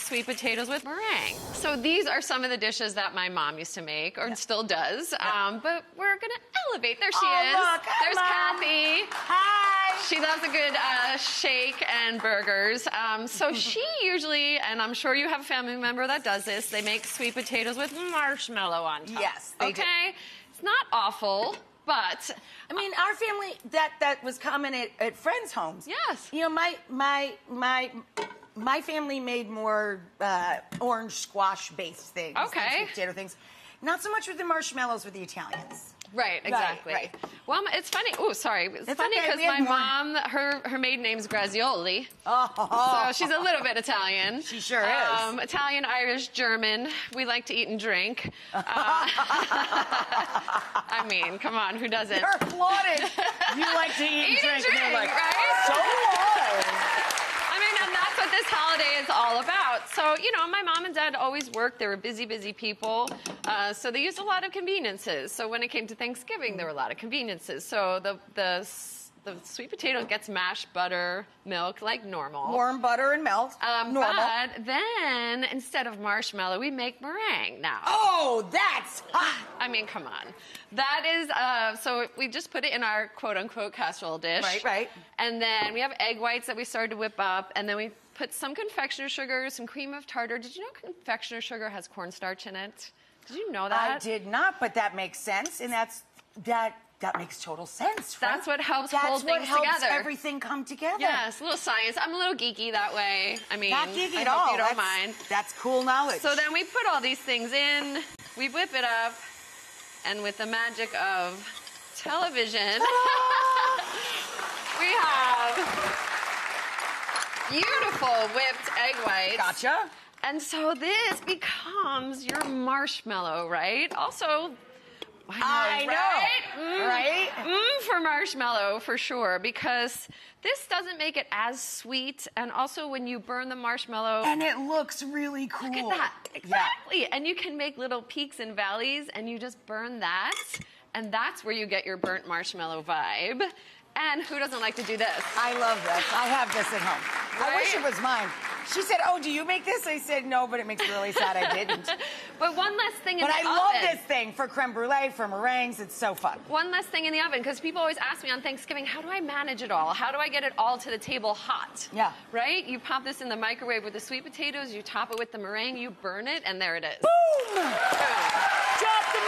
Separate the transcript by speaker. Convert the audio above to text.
Speaker 1: sweet potatoes with meringue. So these are some of the dishes that my mom used to make, or still does. But we're gonna elevate. There she is.
Speaker 2: Look,
Speaker 1: there's Kathy.
Speaker 2: Hi.
Speaker 1: She loves a good shake and burgers. So she usually, and I'm sure you have a family member that does this, they make sweet potatoes with marshmallow on top.
Speaker 2: Yes, they do.
Speaker 1: It's not awful, but
Speaker 2: I mean, our family, that was common at friends' homes.
Speaker 1: yes.
Speaker 2: You know, my family made more orange squash-based things.
Speaker 1: Okay.
Speaker 2: Sweet potato things. Not so much with the marshmarshmallows with the Italians.
Speaker 1: Right, exactly.
Speaker 2: Right.
Speaker 1: Well, it's funny. Oh, sorry. It's funny
Speaker 2: okay,
Speaker 1: because
Speaker 2: we had
Speaker 1: my
Speaker 2: more.
Speaker 1: mom, her maiden name's Grazioli.
Speaker 2: Oh.
Speaker 1: So she's a little bit Italian.
Speaker 2: She sure is.
Speaker 1: Italian, Irish, German. We like to eat and drink. I mean, come on, who doesn't?
Speaker 2: You're applauded. You like to eat and drink. And they're like,
Speaker 1: right?
Speaker 2: so what?
Speaker 1: I mean, and that's what this holiday is all about. So, you know, my mom and dad always worked. They were busy, busy people. So they used a lot of conveniences. So when it came to Thanksgiving, there were a lot of conveniences. So the sweet potato gets mashed butter, milk, like normal.
Speaker 2: Warm butter and milk. Normal.
Speaker 1: But then, instead of marshmallow, we make meringue now.
Speaker 2: Oh, that's hot.
Speaker 1: I mean, come on. That is, so we just put it in our quote-unquote casserole dish.
Speaker 2: Right.
Speaker 1: And then we have egg whites that we started to whip up, and then we put some confectioner sugar, some cream of tartar. Did you know confectioner sugar has cornstarch in it? Did you know that?
Speaker 2: I did not, but that makes sense, and that makes total sense.
Speaker 1: That's what helps
Speaker 2: That's
Speaker 1: hold things
Speaker 2: what helps
Speaker 1: together.
Speaker 2: Everything come together.
Speaker 1: Yes, a little science. I'm a little geeky that way. I mean,
Speaker 2: Not geeky
Speaker 1: I
Speaker 2: at
Speaker 1: hope
Speaker 2: all.
Speaker 1: you don't mind.
Speaker 2: That's cool knowledge.
Speaker 1: So then we put all these things in, we whip it up, and with the magic of television, we have beautiful whipped egg whites.
Speaker 2: Gotcha.
Speaker 1: And so this becomes your marshmallow, right? Also,
Speaker 2: I know, right?
Speaker 1: For marshmallow, for sure, because this doesn't make it as sweet, and also when you burn the marshmallow...
Speaker 2: And it looks really cool.
Speaker 1: Look at that. Exactly. Yeah. And you can make little peaks and valleys, and you just burn that, and that's where you get your burnt marshmallow vibe. And who doesn't like to do this?
Speaker 2: I love this. I have this at home.
Speaker 1: Right?
Speaker 2: I wish it was mine. She said, oh, do you make this? I said, no, but it makes me really sad I didn't.
Speaker 1: But one less thing in
Speaker 2: But
Speaker 1: the
Speaker 2: I
Speaker 1: oven.
Speaker 2: love this thing for creme brulee, for meringues. It's so fun.
Speaker 1: One less thing in the oven, because people always ask me on Thanksgiving, how do I manage it all? How do I get it all to the table hot?
Speaker 2: Yeah.
Speaker 1: Right? You pop this in the microwave with the sweet potatoes, you top it with the meringue, you burn it, and there it is.
Speaker 2: Boom!
Speaker 1: Boom.
Speaker 2: Drop the mic!